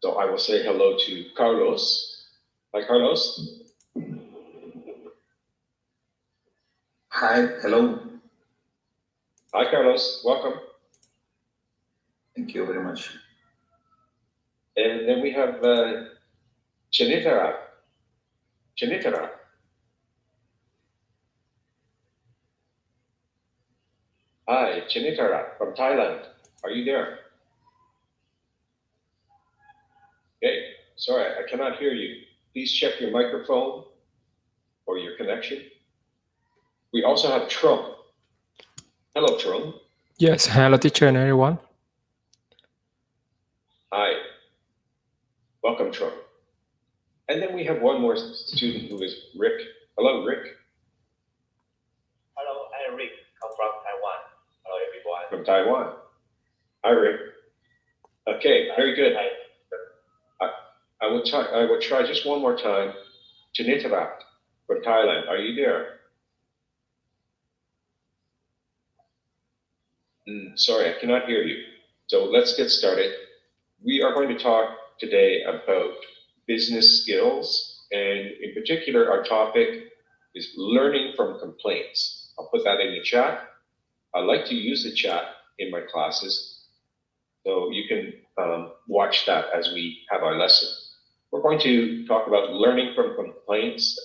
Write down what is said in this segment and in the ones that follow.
So I will say hello to Carlos. Hi, Carlos. Hi, hello. Hi, Carlos. Welcome. Thank you very much. And then we have Chanitara. Chanitara. Hi, Chanitara from Thailand. Are you there? Okay, sorry, I cannot hear you. Please check your microphone or your connection. We also have Trump. Hello, Trump. Yes, hello teacher and everyone. Hi. Welcome, Trump. And then we have one more student who is Rick. Hello, Rick. Hello, I'm Rick. I'm from Taiwan. Hello, everyone. From Taiwan. Hi, Rick. Okay, very good. Hi. I will try just one more time. Chanitara from Thailand. Are you there? Sorry, I cannot hear you. So let's get started. We are going to talk today about business skills, and in particular, our topic is learning from complaints. I'll put that in the chat. I like to use the chat in my classes, so you can watch that as we have our lesson. We're going to talk about learning from complaints,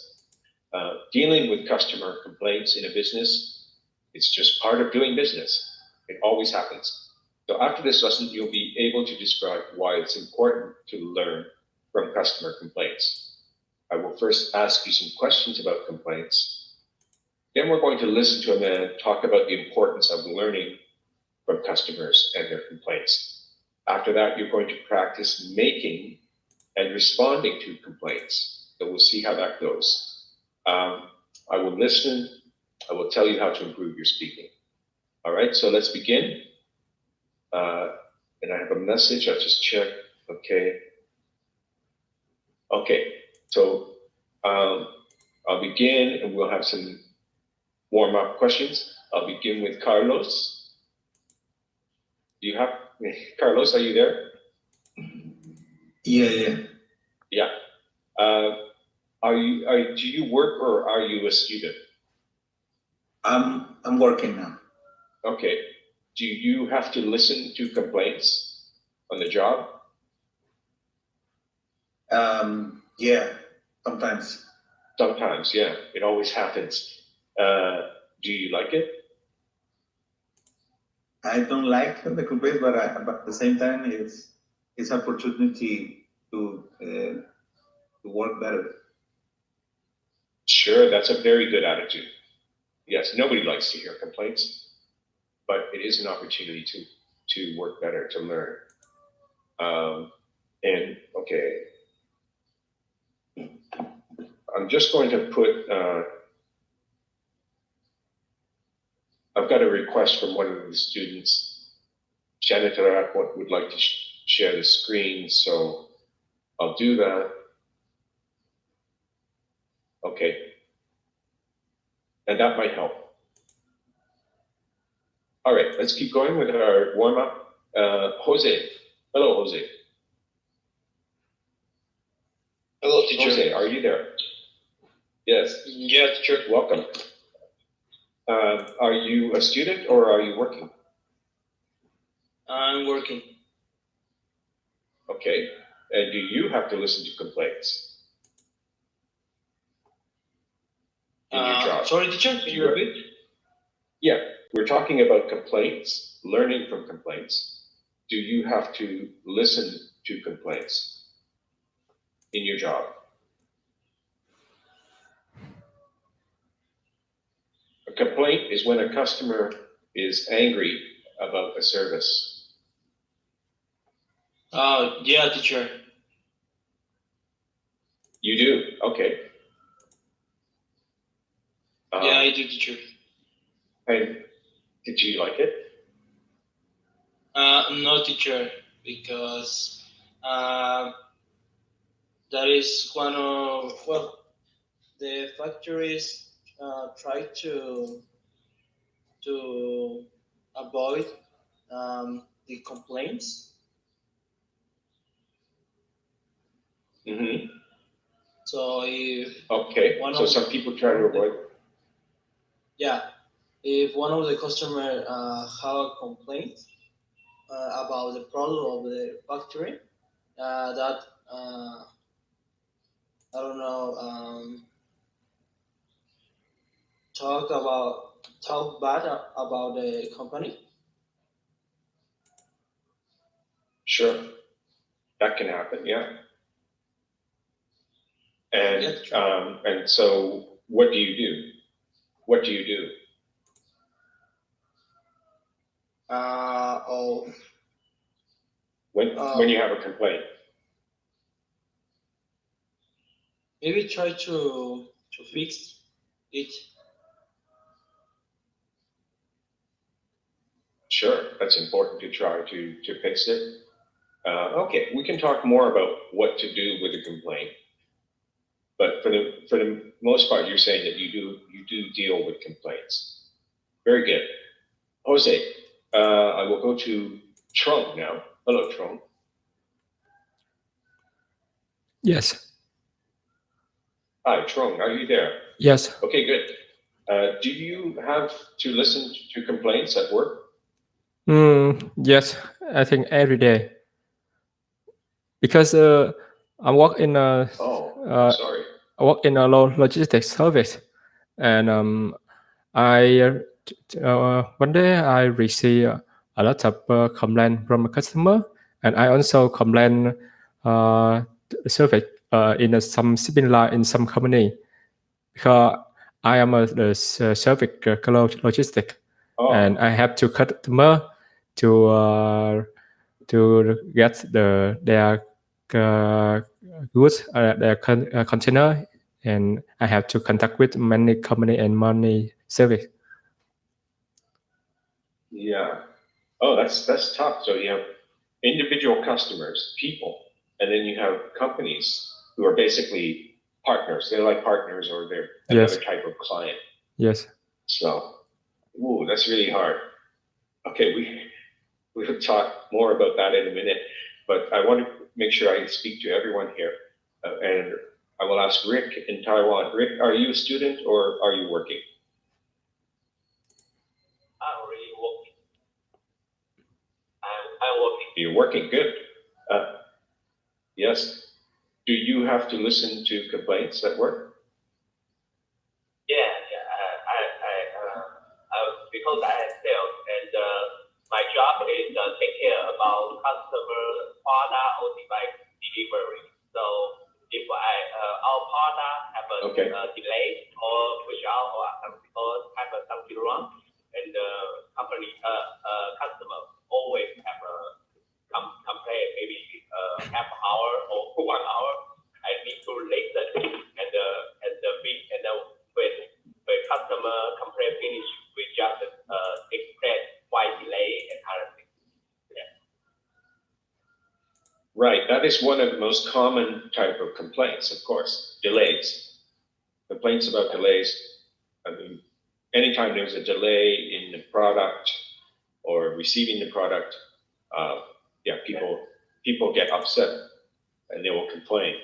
dealing with customer complaints in a business. It's just part of doing business. It always happens. So after this lesson, you'll be able to describe why it's important to learn from customer complaints. I will first ask you some questions about complaints. Then we're going to listen to a man talk about the importance of learning from customers and their complaints. After that, you're going to practice making and responding to complaints. So we'll see how that goes. I will listen. I will tell you how to improve your speaking. All right, so let's begin. And I have a message. I'll just check. Okay. Okay, so I'll begin and we'll have some warm-up questions. I'll begin with Carlos. Carlos, are you there? Yeah. Yeah. Do you work or are you a student? I'm working now. Okay. Do you have to listen to complaints on the job? Yeah, sometimes. Sometimes, yeah. It always happens. Do you like it? I don't like the complaints, but at the same time, it's opportunity to work better. Sure, that's a very good attitude. Yes, nobody likes to hear complaints, but it is an opportunity to work better, to learn. And okay, I'm just going to put, I've got a request from one of the students. Janitor would like to share the screen, so I'll do that. Okay. And that might help. All right, let's keep going with our warm-up. Jose. Hello, Jose. Hello, teacher. Jose, are you there? Yes. Yeah, teacher. Welcome. Are you a student or are you working? I'm working. Okay. And do you have to listen to complaints in your job? Sorry, teacher, can you repeat? Yeah, we're talking about complaints, learning from complaints. Do you have to listen to complaints in your job? A complaint is when a customer is angry about a service. Yeah, teacher. You do? Okay. Yeah, I do, teacher. And did you like it? No, teacher, because that is one of, well, the factories try to avoid the complaints. Mm-hmm. So if Okay. One So of- some people try to avoid. if one of the customer have a complaint about the product of the factory, that I don't know, talk bad about the company. Sure, that can happen. Yeah. And Yeah, true. and so what do you do? What do you do? When you have a complaint? Maybe try to fix it. Sure, that's important to try to fix it. Okay, we can talk more about what to do with a complaint. But for the most part, you're saying that you do deal with complaints. Very good, Jose. I will go to Trung now. Hello, Trung. Yes. Hi, Trung. Are you there? Yes. Okay, good. Do you have to listen to complaints at work? Yes, I think every day. Because I work in a Sorry. I work in a logistics service, and one day I receive a lot of complaint from a customer, and I also complain the service in some shipping line in some company, because I am the service logistic, and I have to customer to get their goods, their container, and I have to contact with many company and money service. Yeah. Oh, that's tough. So you have individual customers, people, and then you have companies who are basically partners. They're like partners, or they're another type of client. Yes. So, that's really hard. Okay, we will talk more about that in a minute, but I want to make sure I speak to everyone here, and I will ask Rick in Taiwan. Rick, are you a student or are you working? I'm already working. I'm working. You're working, good. Yes. Do you have to listen to complaints at work? Yeah. Because I have sales, and my job is take care about customer product or device delivery. So if our product have a delay or push out or have something wrong, and the company customer always have a complaint, maybe half an hour or 1 hour. I need to listen, and when customer complaint finish, we just explain why delay and other things. Yeah. Right. That is one of the most common type of complaints, of course. Delays. Complaints about delays. I mean, anytime there's a delay in the product or receiving the product, people get upset and they will complain.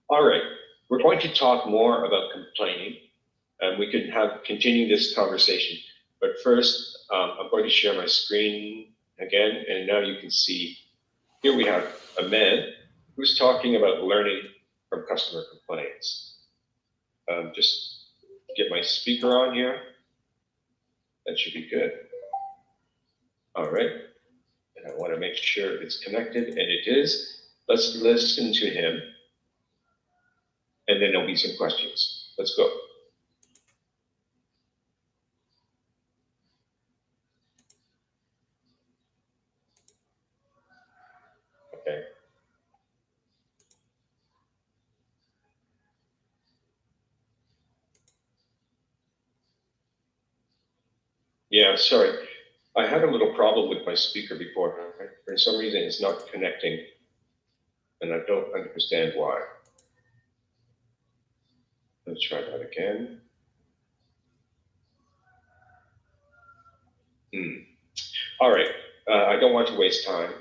All right. We're going to talk more about complaining, and we can continue this conversation. But first, I'm going to share my screen again, and now you can see, here we have a man who's talking about learning from customer complaints. Just get my speaker on here. That should be good. All right. And I want to make sure it's connected, and it is. Let's listen to him, and then there'll be some questions. Let's go. Okay. Yeah, sorry. I had a little problem with my speaker before. For some reason, it's not connecting, and I don't understand why. Let's try that again. All right. I don't want to waste time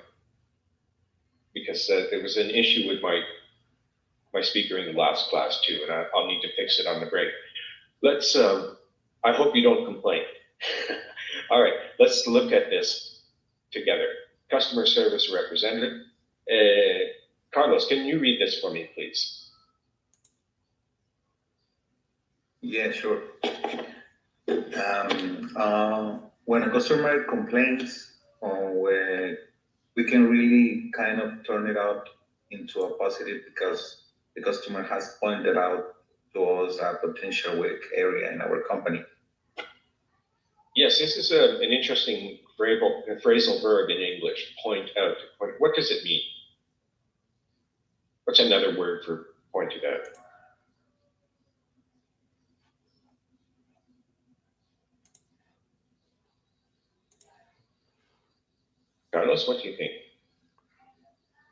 because there was an issue with my my speaker in the last class too, and I'll need to fix it on the break. Let's, I hope you don't complain. All right, let's look at this together. Customer service representative. Carlos, can you read this for me, please? Yeah, sure. When a customer complains, we can really kind of turn it out into a positive because the customer has pointed out to us a potential weak area in our company. Yes, this is an interesting phrasal verb in English, point out. What does it mean? What's another word for pointed out? Carlos, what do you think?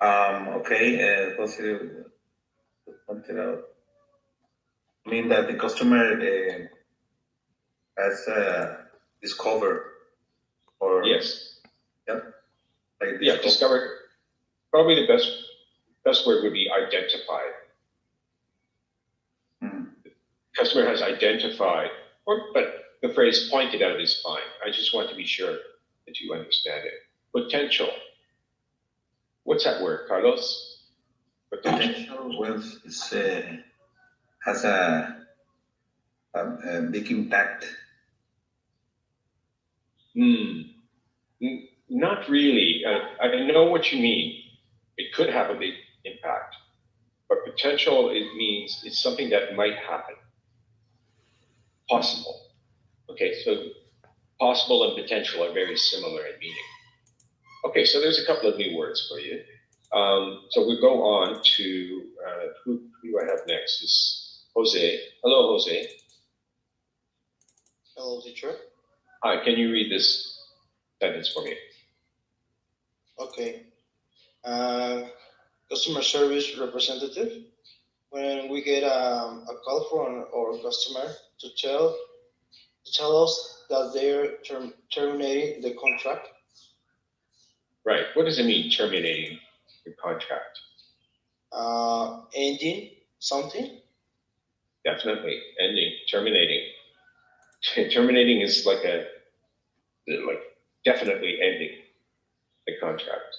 Okay, positive, pointed out. I mean that the customer has discovered or Yes. Yep. Like Yeah, discovered. Probably the best word would be identified. Customer has identified, but the phrase pointed out is fine. I just want to be sure that you understand it. Potential. What's that word, Carlos? Potential wealth has a big impact. Not really. I know what you mean. It could have a big impact, but potential, it means it's something that might happen. Possible. Okay, so possible and potential are very similar in meaning. Okay, so there's a couple of new words for you. So we go on to, who do I have next? Is Jose. Hello, Jose. Hello, teacher. Hi, can you read this sentence for me? Okay. Customer service representative. When we get a call from our customer to tell us that they're terminating the contract. Right. What does it mean, terminating the contract? Ending something. Definitely. Ending. Terminating. Terminating is like definitely ending the contract.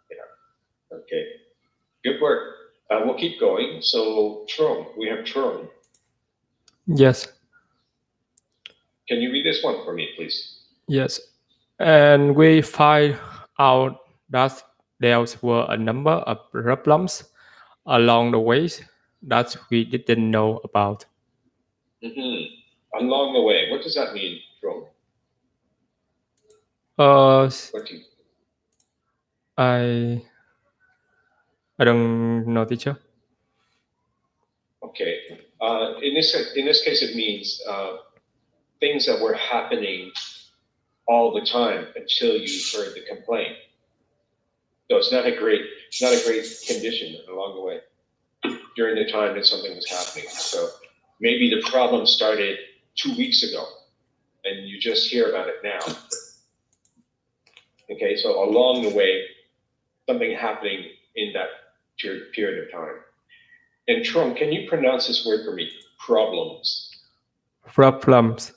Yeah. Okay. Good work. We'll keep going. So Tron, we have Tron. Yes. Can you read this one for me, please? Yes. And we find out that there were a number of problems along the way that we didn't know about. Along the way. What does that mean, Tron? What do you... I don't know, teacher. Okay. In this case, it means things that were happening all the time until you heard the complaint. So it's not a great condition along the way during the time that something was happening. So maybe the problem started 2 weeks ago and you just hear about it now. Okay, so along the way, something happening in that period of time. And Tron, can you pronounce this word for me? Problems. Problems.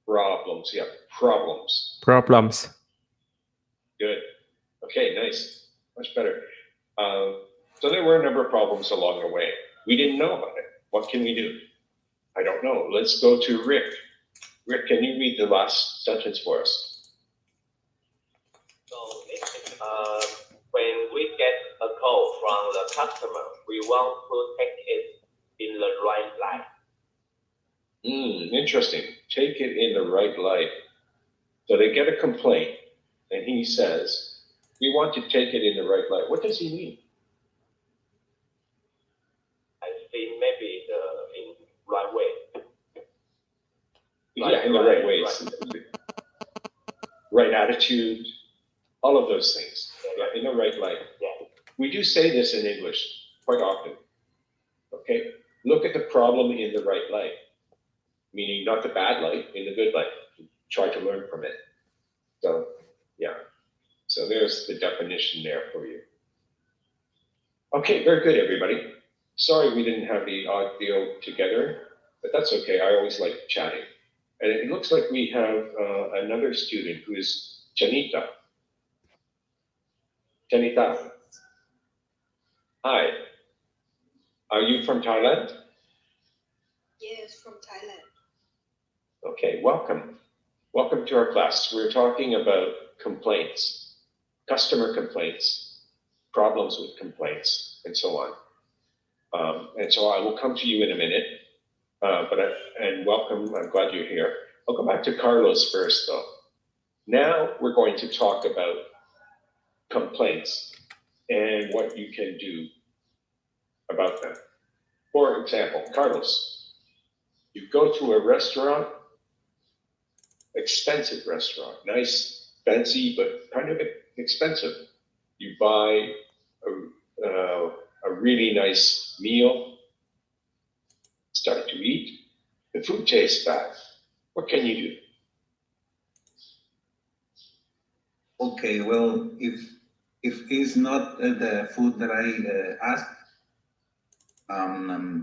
Problems, yeah, problems. Problems. Good. Okay, nice. Much better. So there were a number of problems along the way. We didn't know about it. What can we do? I don't know. Let's go to Rick. Rick, can you read the last sentence for us? So when we get a call from the customer, we want to take it in the right light. Interesting. Take it in the right light. So they get a complaint, and he says, we want to take it in the right light. What does he mean? I think maybe in right way. Yeah, in the right ways. Right attitude, all of those things. Yeah, in the right light. Yeah. We do say this in English quite often. Okay? Look at the problem in the right light. Meaning not the bad light, in the good light. Try to learn from it. So, yeah. So there's the definition there for you. Okay, very good, everybody. Sorry we didn't have the audio together, but that's okay. I always like chatting. And it looks like we have another student who is Janita. Janita, hi. Are you from Thailand? Yes, from Thailand. Okay, welcome. Welcome to our class. We're talking about complaints, customer complaints, problems with complaints, and so on. And so I will come to you in a minute, and welcome. I'm glad you're here. I'll go back to Carlos first, though. Now we're going to talk about complaints and what you can do about them. For example, Carlos, you go to a restaurant, expensive restaurant, nice, fancy, but kind of expensive. You buy a really nice meal, start to eat, the food tastes bad. What can you do? Okay, well, if it's not the food that I asked, I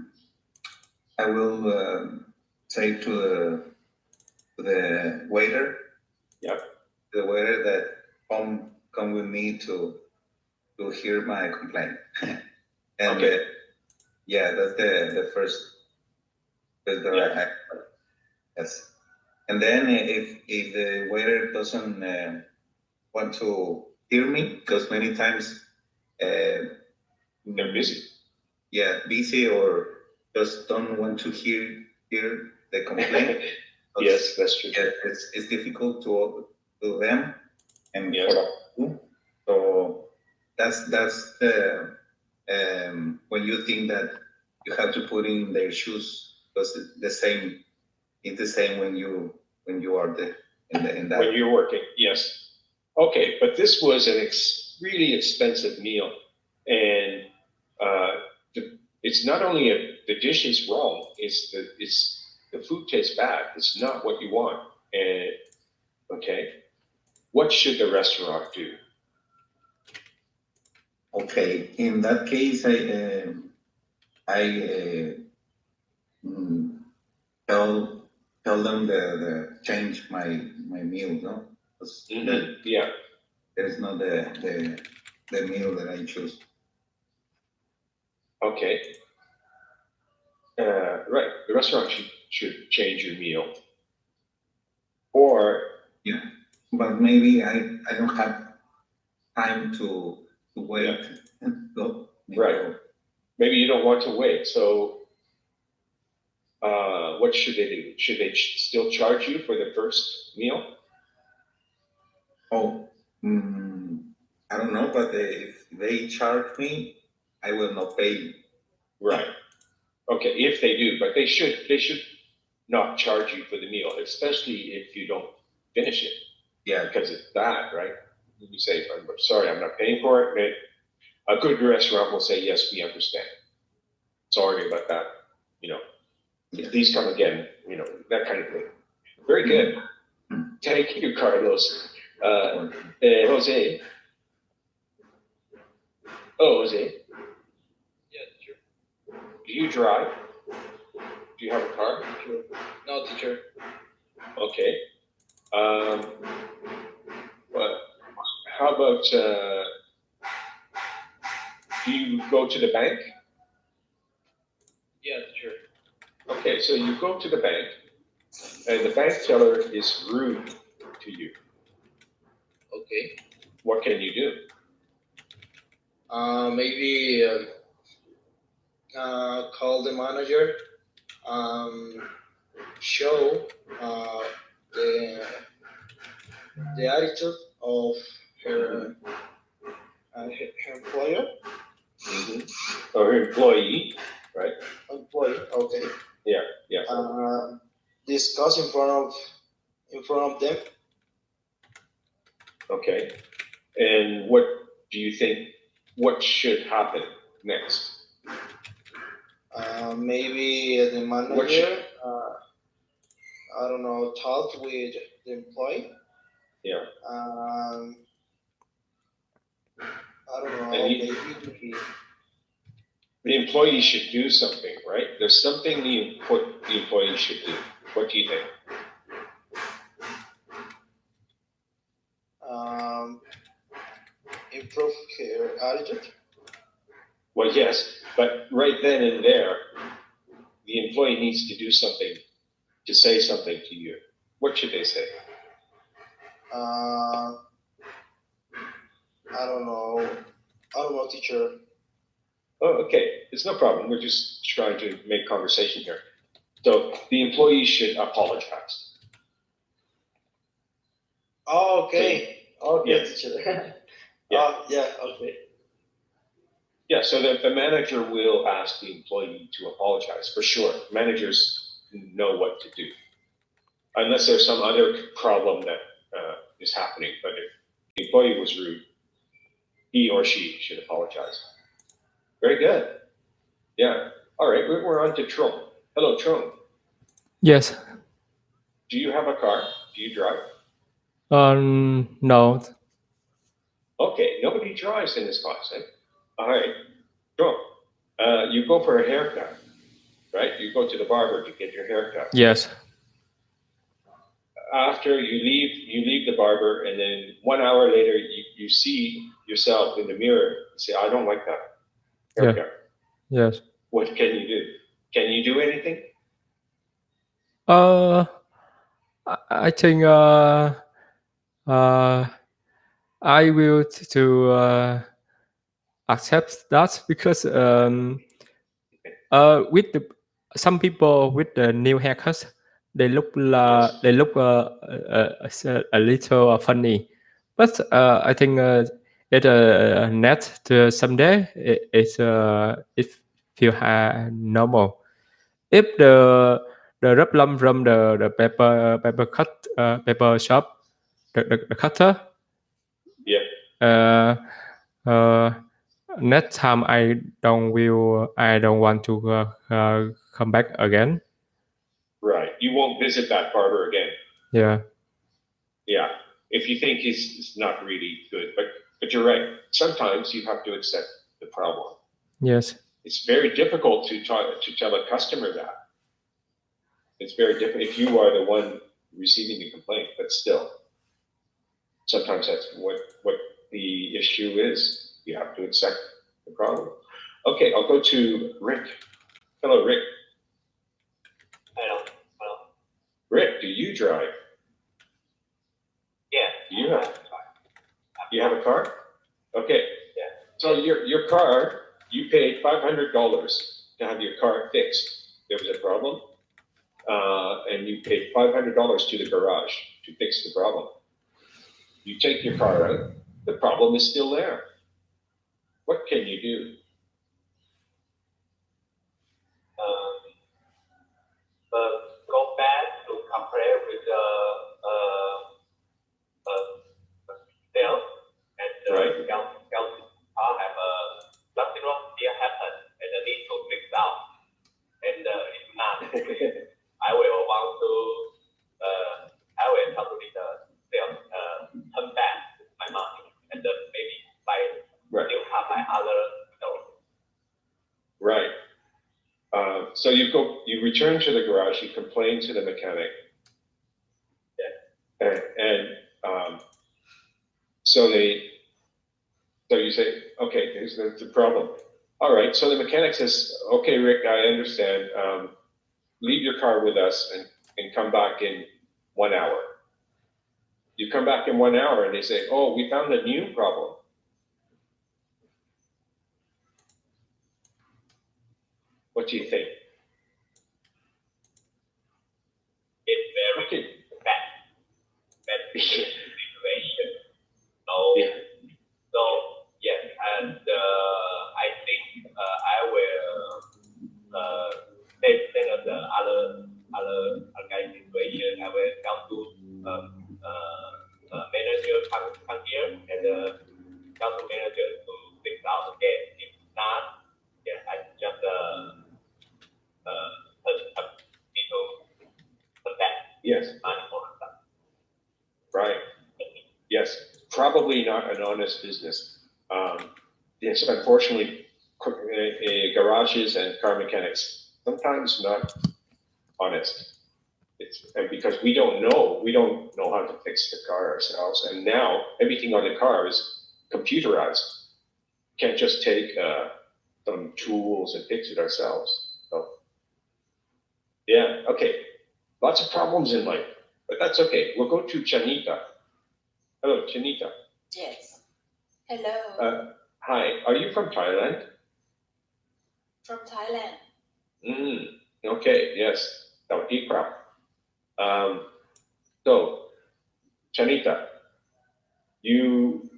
will say to the waiter, Yep. the waiter that come with me to hear my complaint. And Okay. yeah, that's the first. That's the Yeah. yes. And then if the waiter doesn't want to hear me, because many times They're busy. yeah, busy or just don't want to hear the complaint. Yes, that's true. Yeah, it's difficult to them and Yes. for us. So that's the when you think that you have to put in their shoes, because it's the same when you are there in that. When you're working, yes. Okay, but this was an really expensive meal, and it's not only the dish is wrong; it's the food tastes bad. It's not what you want. And okay, what should the restaurant do? Okay, in that case, I tell them the change my meal, no, because Yeah. that is not the meal that I choose. Okay. Right. The restaurant should change your meal, or Yeah, but maybe I don't have time to wait and go. Right. maybe you don't want to wait. So what should they do? Should they still charge you for the first meal? Oh, I don't know, but if they charge me, I will not pay. Right. Okay, if they do, but they should not charge you for the meal, especially if you don't finish it. Yeah, Because it's bad, right? You say, I'm sorry, I'm not paying for it. A good restaurant will say, yes, we understand. Sorry about that. Please come again. That kind of thing. Very good. Thank you, Carlos. Jose. Oh, Jose. Yeah, teacher. Do you drive? Do you have a car? No, teacher. Okay. But how about do you go to the bank? Yeah, teacher. Okay, so you go to the bank, and the bank teller is rude to you. Okay. What can you do? Maybe call the manager. Show the attitude of her employer. Or employee, right? Employee. Okay. Yeah. Discuss in front of them. Okay. And what do you think? What should happen next? Maybe the manager. I don't know. Talk with the employee. Yeah. I don't know. And Maybe The employee should do something, right? There's something the employee should do. What do you think? Improve her attitude. Well, yes, but right then and there, the employee needs to do something, to say something to you. What should they say? I don't know, teacher. Oh, okay. It's no problem. We're just trying to make conversation here. So the employee should apologize. Oh, okay. Okay, Yeah. teacher. Yeah. Yeah, okay. Yeah, so the manager will ask the employee to apologize, for sure. Managers know what to do. Unless there's some other problem that is happening. But if the employee was rude, he or she should apologize. Very good. Yeah. All right, we're on to Trung. Hello, Trung. Yes. Do you have a car? Do you drive? No. Okay, nobody drives in this class, eh? All right, Trung. You go for a haircut, right? You go to the barber to get your haircut. Yes. After you leave the barber, and then 1 hour later, you see yourself in the mirror. You say, I don't like that haircut. Yes. What can you do? Can you do anything? I think I will to accept that because with some people with the new haircuts, they look a little funny, but I think it net to someday it feel normal. If the problem from the paper shop, the cutter, Yeah. next time I don't want to come back again. Right. You won't visit that barber again. Yeah. Yeah. If you think he's not really good, but you're right. Sometimes you have to accept the problem. Yes. It's very difficult to tell a customer that. It's very difficult if you are the one receiving the complaint, but still, sometimes that's what the issue is. You have to accept the problem. Okay, I'll go to Rick. Hello, Rick. Hello. Rick, do you drive? Yeah. Do you have a car? Okay. Yeah. So your car, you paid $500 to have your car fixed. There was a problem, and you paid $500 to the garage to fix the problem. You take your car out, the problem is still there. What can you do? Go back to compare with the sales and Right. sales have something wrong here happen and need to fix out. And if not, I will want to I will talk to the sales turn back my money and maybe buy new car by other stores. Right. So you return to the garage, you complain to the mechanic. Yeah. And so you say, okay, here's the problem. All right, so the mechanic says, okay, Rick, I understand. Leave your car with us and come back in 1 hour. You come back in 1 hour and they say, oh, we found a new problem. What do you think? It's very bad situation. So yes, and I think I will take the other guy situation. I will come to manager come here and come to manager to fix out again. If not, yes, I just need to put that Yes. money for myself. Right. Yes. Probably not an honest business. Yes. Unfortunately, garages and car mechanics sometimes not honest. And because we don't know how to fix the car ourselves, and now everything on the car is computerized. Can't just take some tools and fix it ourselves. So, yeah, okay. Lots of problems in life, but that's okay. We'll go to Chanita. Hello, Chanita. Yes. Hello. Hi, are you from Thailand? From Thailand. Okay, yes. That would be proud. So, Chanita, you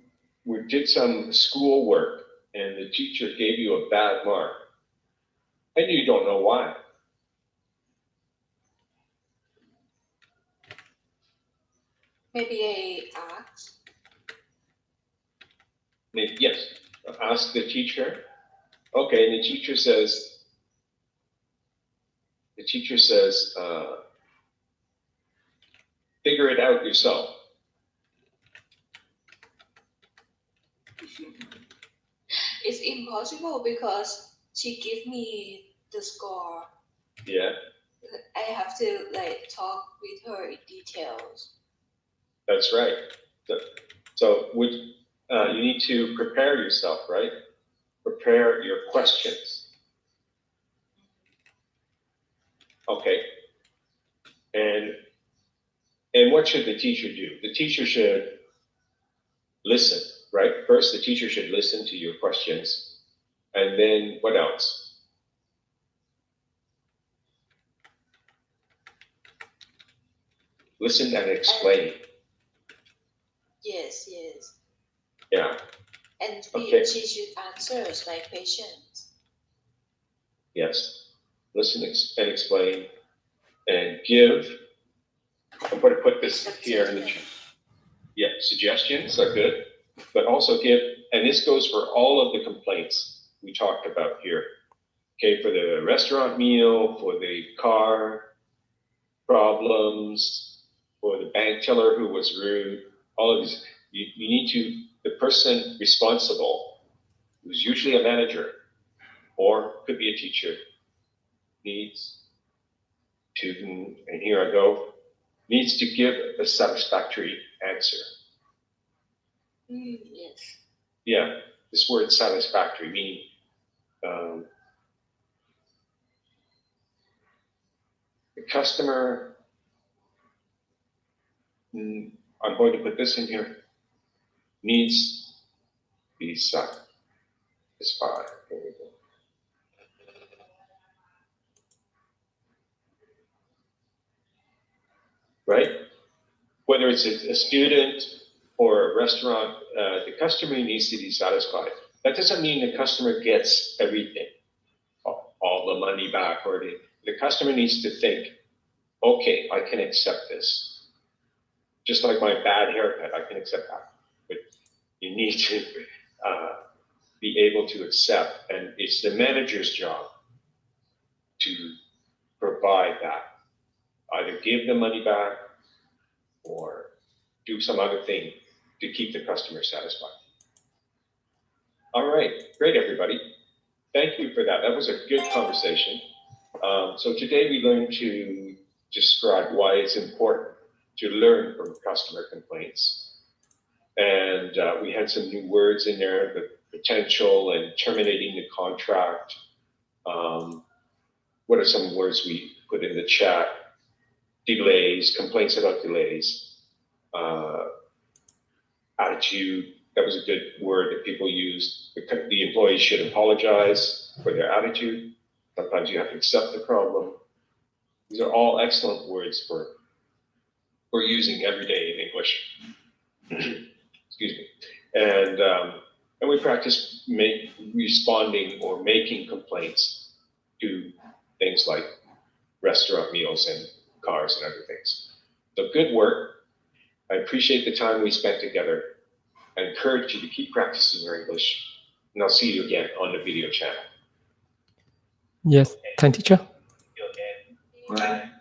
did some school work and the teacher gave you a bad mark and you don't know why. Maybe I asked. Maybe, yes, ask the teacher. Okay, and the teacher says, figure it out yourself. It's impossible because she gave me the score. Yeah, I have to talk with her in details. that's right. So you need to prepare yourself, right? Prepare your questions. Okay. And what should the teacher do? The teacher should listen, right? First, the teacher should listen to your questions. And then what else? Listen and explain. Yes. Yeah. And she should answer like patients. Yes. Listen and explain and give. I'm going to put this here in the chat. Yeah, suggestions are good, but also give, and this goes for all of the complaints we talked about here. Okay, for the restaurant meal, for the car problems, for the bank teller who was rude, all of these, you need to, the person responsible, who's usually a manager or could be a teacher, needs to, and here I go, needs to give a satisfactory answer. Yes. Yeah, this word satisfactory meaning the customer, I'm going to put this in here, needs to be satisfied. Here we go. Right? Whether it's a student or a restaurant, the customer needs to be satisfied. That doesn't mean the customer gets everything, all the money back, or the customer needs to think, okay, I can accept this. Just like my bad haircut, I can accept that. But you need to be able to accept, and it's the manager's job to provide that. Either give the money back or do some other thing to keep the customer satisfied. All right, great, everybody. Thank you for that. That was a good conversation. So today we learned to describe why it's important to learn from customer complaints. And we had some new words in there, the potential and terminating the contract. What are some words we put in the chat? Delays, complaints about delays. Attitude, that was a good word that people used. The employees should apologize for their attitude. Sometimes you have to accept the problem. These are all excellent words for using every day in English. Excuse me. And we practice responding or making complaints to things like restaurant meals and cars and other things. So good work. I appreciate the time we spent together. I encourage you to keep practicing your English, and I'll see you again on the video channel. Yes, thank you, teacher. You again. Right.